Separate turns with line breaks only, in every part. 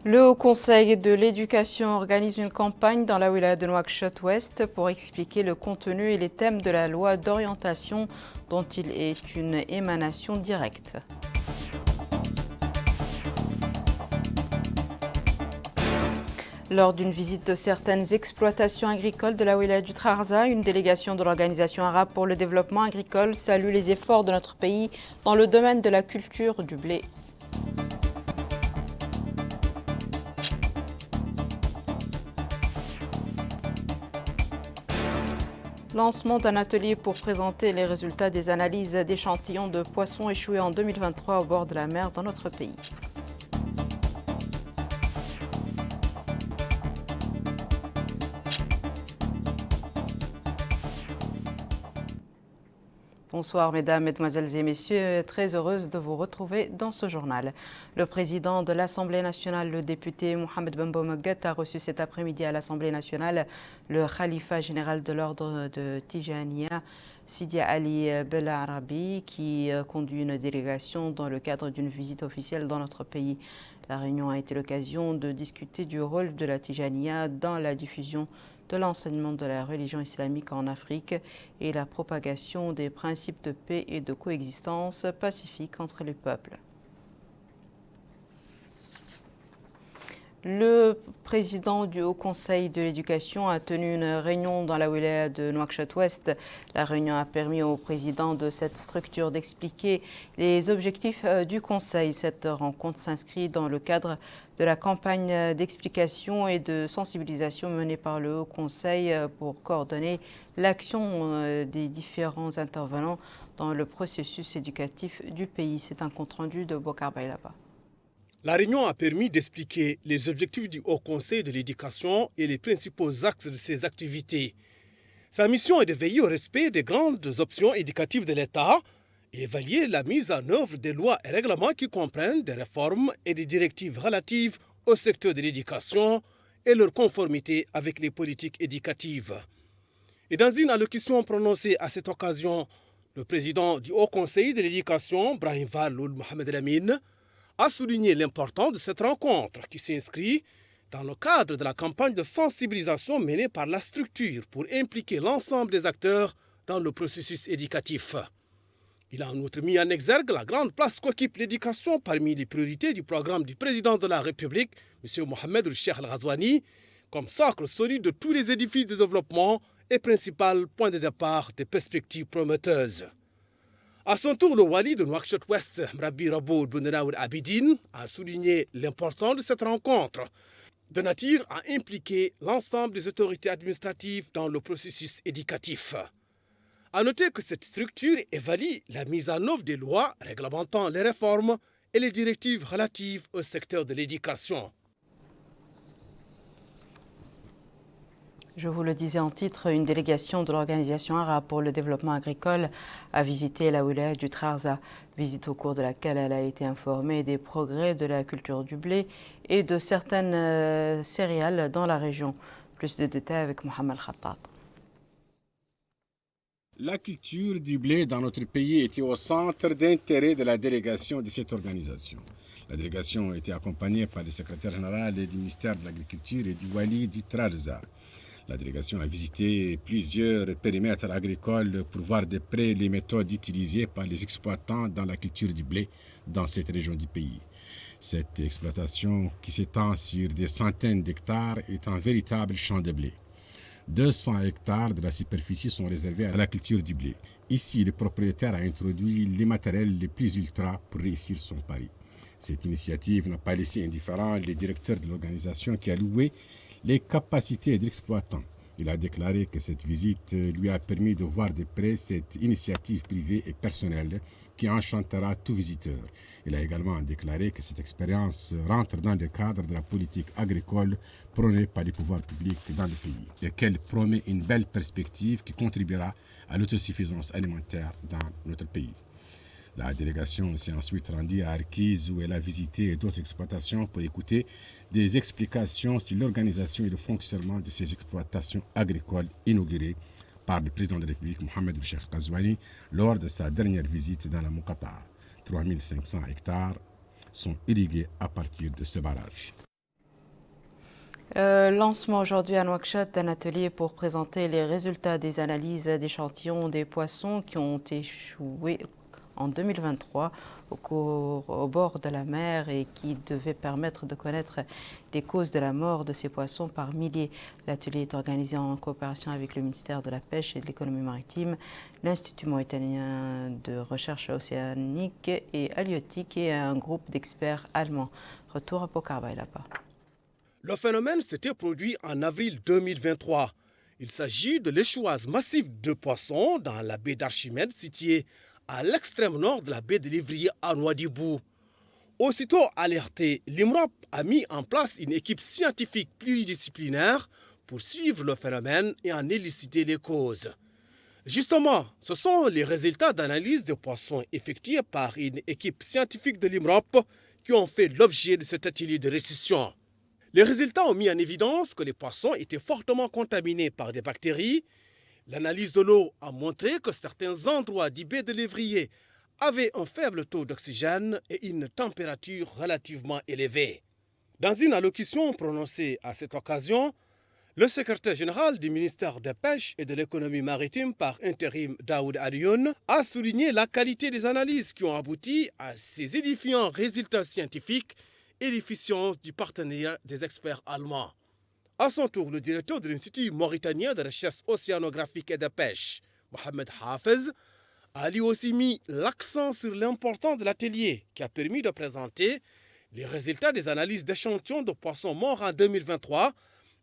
Le Haut Conseil de l'éducation organise une campagne dans la wilaya de Nouakchott-Ouest pour expliquer le contenu et les thèmes de la loi d'orientation dont il est une émanation directe. Lors d'une visite de certaines exploitations agricoles de la wilaya du Trarza, une délégation de l'Organisation arabe pour le développement agricole salue les efforts de notre pays dans le domaine de la culture du blé. Lancement d'un atelier pour présenter les résultats des analyses d'échantillons de poissons échoués en 2023 au bord de la mer dans notre pays. Bonsoir mesdames, mesdemoiselles et messieurs, très heureuse de vous retrouver dans ce journal. Le président de l'Assemblée nationale, le député Mohamed Bembo Moguet, a reçu cet après-midi à l'Assemblée nationale le khalifa général de l'ordre de Tijaniya, Sidi Ali Belarabi, qui conduit une délégation dans le cadre d'une visite officielle dans notre pays. La réunion a été l'occasion de discuter du rôle de la Tijaniya dans la diffusion de l'enseignement de la religion islamique en Afrique et la propagation des principes de paix et de coexistence pacifique entre les peuples. Le président du Haut Conseil de l'éducation a tenu une réunion dans la wilaya de Nouakchott-Ouest. La réunion a permis au président de cette structure d'expliquer les objectifs du Conseil. Cette rencontre s'inscrit dans le cadre de la campagne d'explication et de sensibilisation menée par le Haut Conseil pour coordonner l'action des différents intervenants dans le processus éducatif du pays. C'est un compte-rendu de Bokar Bailaba.
La réunion a permis d'expliquer les objectifs du Haut Conseil de l'éducation et les principaux axes de ses activités. Sa mission est de veiller au respect des grandes options éducatives de l'État et évaluer la mise en œuvre des lois et règlements qui comprennent des réformes et des directives relatives au secteur de l'éducation et leur conformité avec les politiques éducatives. Et dans une allocution prononcée à cette occasion, le président du Haut Conseil de l'éducation, Brahim Valloul Mohamed Lamine, a souligné l'importance de cette rencontre qui s'inscrit dans le cadre de la campagne de sensibilisation menée par la structure pour impliquer l'ensemble des acteurs dans le processus éducatif. Il a en outre mis en exergue la grande place qu'occupe l'éducation parmi les priorités du programme du président de la République, M. Mohamed Cheikh Al-Ghazouani, comme socle solide de tous les édifices de développement et principal point de départ des perspectives prometteuses. À son tour, le wali de Nouakchott-Ouest, Mrabi Raboul Bounenaoul Abidine, a souligné l'importance de cette rencontre, de nature à impliquer l'ensemble des autorités administratives dans le processus éducatif. À noter que cette structure évalue la mise en œuvre des lois réglementant les réformes et les directives relatives au secteur de l'éducation.
Je vous le disais en titre, une délégation de l'Organisation arabe pour le développement agricole a visité la wilaya du Trarza, visite au cours de laquelle elle a été informée des progrès de la culture du blé et de certaines céréales dans la région. Plus de détails avec Mohamed Khattat.
La culture du blé dans notre pays était au centre d'intérêt de la délégation de cette organisation. La délégation était accompagnée par le secrétaire général du ministère de l'Agriculture et du Wali du Trarza. La délégation a visité plusieurs périmètres agricoles pour voir de près les méthodes utilisées par les exploitants dans la culture du blé dans cette région du pays. Cette exploitation, qui s'étend sur des centaines d'hectares, est un véritable champ de blé. 200 hectares de la superficie sont réservés à la culture du blé. Ici, le propriétaire a introduit les matériels les plus ultra pour réussir son pari. Cette initiative n'a pas laissé indifférent les directeurs de l'organisation qui a loué les capacités de l'exploitant. Il a déclaré que cette visite lui a permis de voir de près cette initiative privée et personnelle qui enchantera tout visiteur. Il a également déclaré que cette expérience rentre dans le cadre de la politique agricole prônée par les pouvoirs publics dans le pays et qu'elle promet une belle perspective qui contribuera à l'autosuffisance alimentaire dans notre pays. La délégation s'est ensuite rendue à Arkiz où elle a visité d'autres exploitations pour écouter des explications sur l'organisation et le fonctionnement de ces exploitations agricoles inaugurées par le président de la République, Mohamed Cheikh Al-Ghazouani, lors de sa dernière visite dans la Muqatta'a. 3500 hectares sont irrigués à partir de ce barrage.
Lancement aujourd'hui à Nouakchott d'un atelier pour présenter les résultats des analyses d'échantillons des poissons qui ont échoué en 2023 au bord de la mer et qui devait permettre de connaître les causes de la mort de ces poissons par milliers. L'atelier est organisé en coopération avec le ministère de la Pêche et de l'Économie maritime, l'Institut mauritanien de recherche océanique et halieutique et un groupe d'experts allemands. Retour à Pokarbaïlapa.
Le phénomène s'était produit en avril 2023. Il s'agit de l'échouage massif de poissons dans la baie d'Archimède, située à l'extrême nord de la baie de l'Ivrier à Nouadhibou. Aussitôt alerté, l'IMROP a mis en place une équipe scientifique pluridisciplinaire pour suivre le phénomène et en élucider les causes. Justement, ce sont les résultats d'analyse des poissons effectués par une équipe scientifique de l'IMROP qui ont fait l'objet de cet atelier de récession. Les résultats ont mis en évidence que les poissons étaient fortement contaminés par des bactéries. L'analyse de l'eau a montré que certains endroits du baie de l'Ivrier avaient un faible taux d'oxygène et une température relativement élevée. Dans une allocution prononcée à cette occasion, le secrétaire général du ministère des Pêches et de l'Économie maritime par intérim Daoud Alioune a souligné la qualité des analyses qui ont abouti à ces édifiants résultats scientifiques et l'efficience du partenariat des experts allemands. À son tour, le directeur de l'Institut mauritanien de recherche océanographique et de pêche, Mohamed Hafez, a lui aussi mis l'accent sur l'importance de l'atelier qui a permis de présenter les résultats des analyses d'échantillons de poissons morts en 2023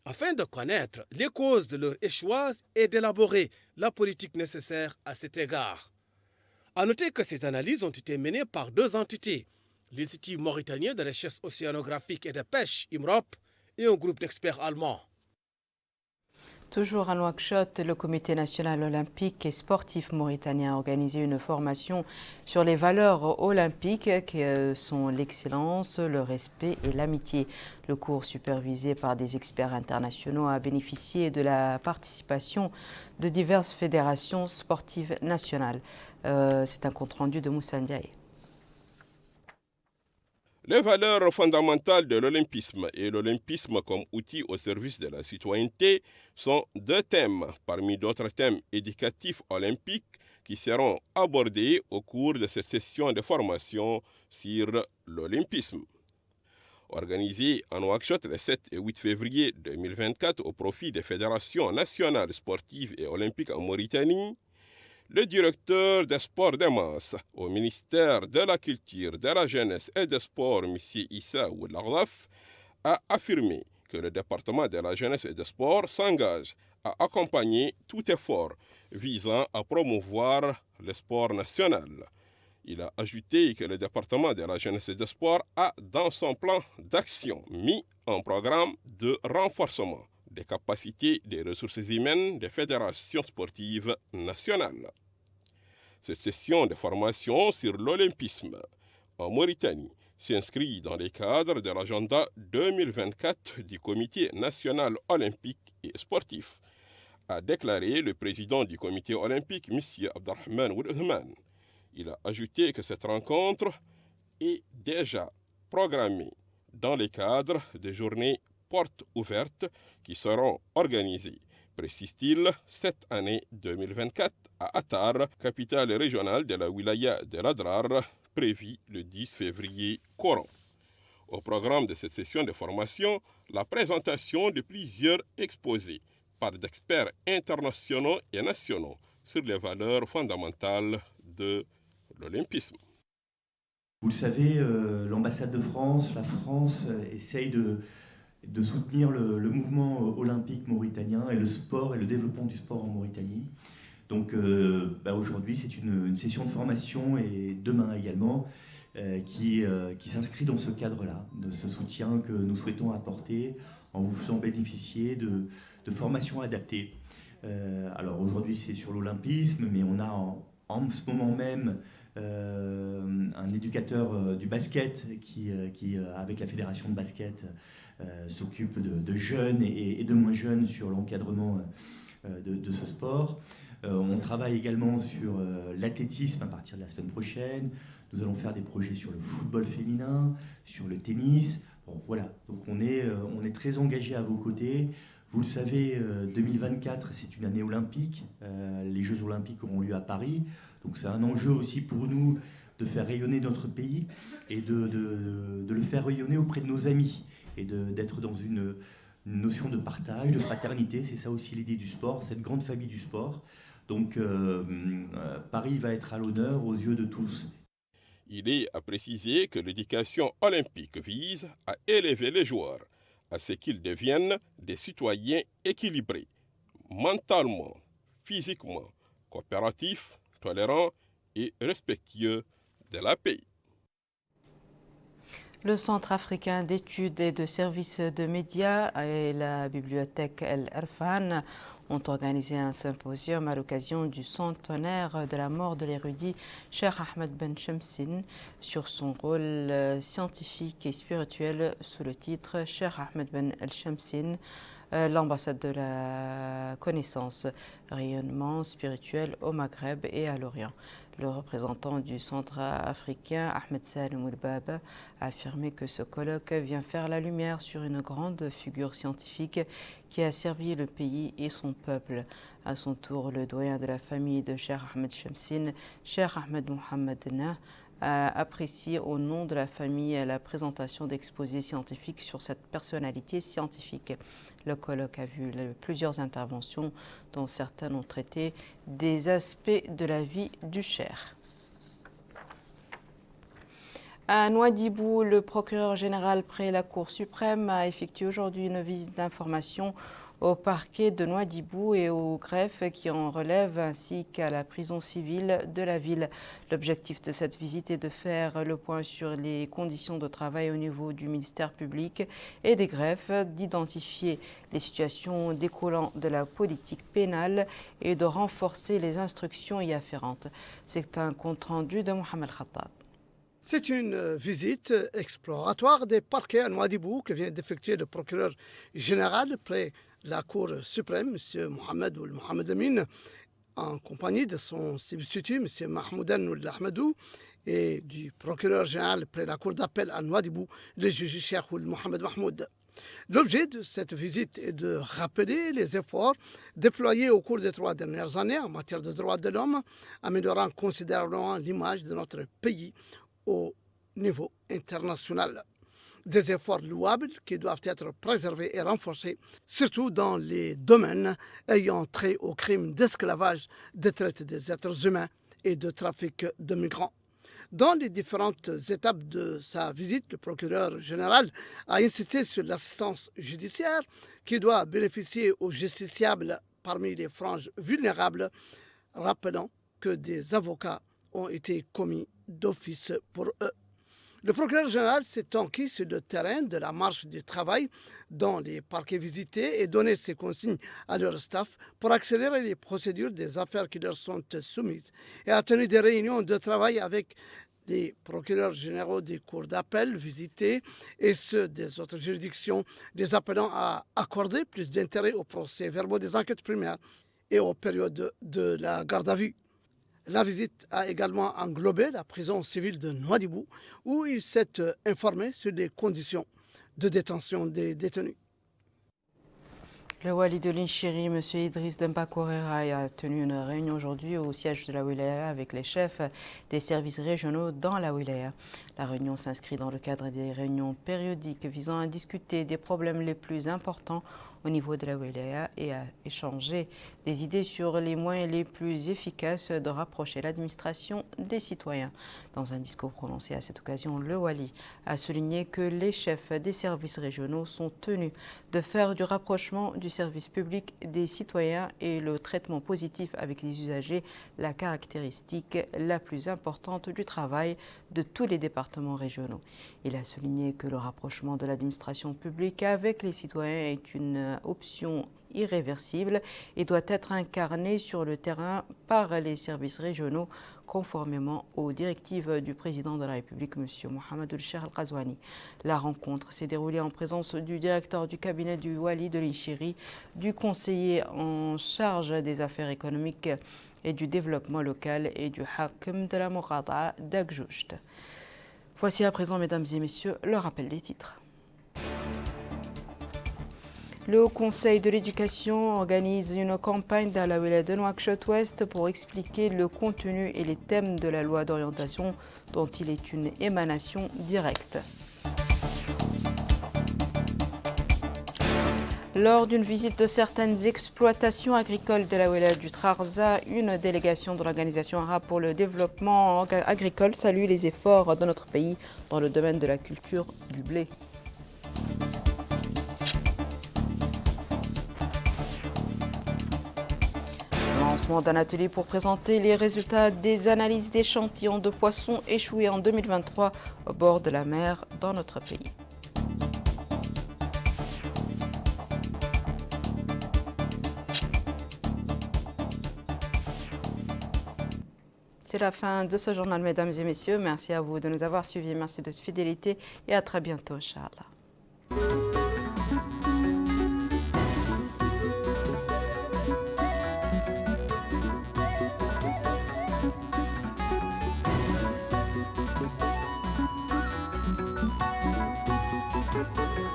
afin de connaître les causes de leur échouage et d'élaborer la politique nécessaire à cet égard. A noter que ces analyses ont été menées par deux entités, l'Institut mauritanien de recherche océanographique et de pêche, IMROP, et un groupe d'experts allemands.
Toujours à Nouakchott, le Comité national olympique et sportif mauritanien a organisé une formation sur les valeurs olympiques que sont l'excellence, le respect et l'amitié. Le cours, supervisé par des experts internationaux, a bénéficié de la participation de diverses fédérations sportives nationales. C'est un compte-rendu de Moussa Ndiaye.
Les valeurs fondamentales de l'olympisme et l'olympisme comme outil au service de la citoyenneté sont deux thèmes, parmi d'autres thèmes éducatifs olympiques qui seront abordés au cours de cette session de formation sur l'olympisme. Organisée à Nouakchott le 7 et 8 février 2024 au profit des fédérations nationales sportives et olympiques en Mauritanie, le directeur des sports de masse au ministère de la Culture, de la Jeunesse et des Sports, M. Issa Ouelardaf, a affirmé que le département de la Jeunesse et des Sports s'engage à accompagner tout effort visant à promouvoir le sport national. Il a ajouté que le département de la Jeunesse et des Sports a, dans son plan d'action, mis un programme de renforcement des capacités des ressources humaines des fédérations sportives nationales. Cette session de formation sur l'olympisme en Mauritanie s'inscrit dans les cadres de l'agenda 2024 du Comité national olympique et sportif, a déclaré le président du Comité olympique, M. Abdelrahman Ouedhman. Il a ajouté que cette rencontre est déjà programmée dans le cadre des journées portes ouvertes qui seront organisées, précise-t-il, cette année 2024 à Attar, capitale régionale de la wilaya de l'Adrar, prévue le 10 février courant. Au programme de cette session de formation, la présentation de plusieurs exposés par d'experts internationaux et nationaux sur les valeurs fondamentales de l'olympisme.
Vous le savez, l'ambassade de France, la France essaye de soutenir le mouvement olympique mauritanien et le sport et le développement du sport en Mauritanie. Donc aujourd'hui, c'est une session de formation et demain également qui s'inscrit dans ce cadre-là, de ce soutien que nous souhaitons apporter en vous faisant bénéficier de formations adaptées. Alors aujourd'hui, c'est sur l'olympisme, mais on a en ce moment même un éducateur du basket qui avec la fédération de basket, s'occupe de jeunes et de moins jeunes sur l'encadrement de ce sport. On travaille également sur l'athlétisme à partir de la semaine prochaine. Nous allons faire des projets sur le football féminin, sur le tennis. Bon, voilà, donc on est très engagé à vos côtés. Vous le savez, 2024, c'est une année olympique. Les Jeux olympiques auront lieu à Paris. Donc c'est un enjeu aussi pour nous de faire rayonner notre pays et de le faire rayonner auprès de nos amis et d'être dans une notion de partage, de fraternité. C'est ça aussi l'idée du sport, cette grande famille du sport. Donc Paris va être à l'honneur aux yeux de tous.
Il est à préciser que l'éducation olympique vise à élever les joueurs, à ce qu'ils deviennent des citoyens équilibrés, mentalement, physiquement, coopératifs, tolérants et respectueux de la paix.
Le Centre africain d'études et de services de médias et la bibliothèque El Erfan ont organisé un symposium à l'occasion du centenaire de la mort de l'érudit Cheikh Ahmed Ben Shamsin sur son rôle scientifique et spirituel sous le titre Cheikh Ahmed Ben El Shamsin, l'ambassade de la connaissance, rayonnement spirituel au Maghreb et à l'Orient. Le représentant du centre africain, Ahmed Salim Oulbab, a affirmé que ce colloque vient faire la lumière sur une grande figure scientifique qui a servi le pays et son peuple. À son tour, le doyen de la famille de Cheikh Ahmed Shamsin, Cheikh Ahmed Mohamed Nah, a apprécié au nom de la famille la présentation d'exposés scientifiques sur cette personnalité scientifique. Le colloque a vu plusieurs interventions, dont certaines ont traité des aspects de la vie du cheikh. À Nouadhibou, le procureur général près la Cour suprême a effectué aujourd'hui une visite d'information au parquet de Nouadhibou et au greffe qui en relève ainsi qu'à la prison civile de la ville. L'objectif de cette visite est de faire le point sur les conditions de travail au niveau du ministère public et des greffes, d'identifier les situations découlant de la politique pénale et de renforcer les instructions y afférentes. C'est un compte-rendu de Mohamed Khattab.
C'est une visite exploratoire des parquets à Nouadhibou que vient d'effectuer le procureur général près la Cour suprême, M. Mohamed Ould Mohamed Amin, en compagnie de son substitut, M. Mahmoudan Ould Ahmadou, et du procureur général près la Cour d'appel à Nouadhibou, le juge Cheikh Ould Mohamed Mahmoud. L'objet de cette visite est de rappeler les efforts déployés au cours des 3 dernières années en matière de droits de l'homme, améliorant considérablement l'image de notre pays au niveau international. Des efforts louables qui doivent être préservés et renforcés, surtout dans les domaines ayant trait aux crimes d'esclavage, de traite des êtres humains et de trafic de migrants. Dans les différentes étapes de sa visite, le procureur général a insisté sur l'assistance judiciaire qui doit bénéficier aux justiciables parmi les franges vulnérables, rappelant que des avocats ont été commis d'office pour eux. Le procureur général s'est enquis sur le terrain de la marche du travail dans les parquets visités et donné ses consignes à leur staff pour accélérer les procédures des affaires qui leur sont soumises et a tenu des réunions de travail avec les procureurs généraux des cours d'appel visités et ceux des autres juridictions, les appelant à accorder plus d'intérêt aux procès-verbaux des enquêtes primaires et aux périodes de la garde à vue. La visite a également englobé la prison civile de Nouadhibou, où il s'est informé sur les conditions de détention des détenus.
Le wali de l'Inchiri, M. Idriss Demba Korera, a tenu une réunion aujourd'hui au siège de la wilaya avec les chefs des services régionaux dans la wilaya. La réunion s'inscrit dans le cadre des réunions périodiques visant à discuter des problèmes les plus importants au niveau de la wilaya et à échanger des idées sur les moyens les plus efficaces de rapprocher l'administration des citoyens. Dans un discours prononcé à cette occasion, le wali a souligné que les chefs des services régionaux sont tenus de faire du rapprochement du service public des citoyens et le traitement positif avec les usagers la caractéristique la plus importante du travail de tous les départements régionaux. Il a souligné que le rapprochement de l'administration publique avec les citoyens est une option irréversible et doit être incarné sur le terrain par les services régionaux conformément aux directives du président de la République, M. Mohamed Cheikh Al-Ghazouani. La rencontre s'est déroulée en présence du directeur du cabinet du wali de l'Inchiri, du conseiller en charge des affaires économiques et du développement local et du hakim de la Mourada d'Agjoujt. Voici à présent, mesdames et messieurs, le rappel des titres. Le Conseil de l'éducation organise une campagne dans la wilaya de Nouakchott-Ouest pour expliquer le contenu et les thèmes de la loi d'orientation dont il est une émanation directe. Lors d'une visite de certaines exploitations agricoles de la wilaya du Trarza, une délégation de l'Organisation arabe pour le développement agricole salue les efforts de notre pays dans le domaine de la culture du blé. Lancement d'un atelier pour présenter les résultats des analyses d'échantillons de poissons échoués en 2023 au bord de la mer dans notre pays. C'est la fin de ce journal, mesdames et messieurs. Merci à vous de nous avoir suivis. Merci de votre fidélité et à très bientôt, Inch'Allah.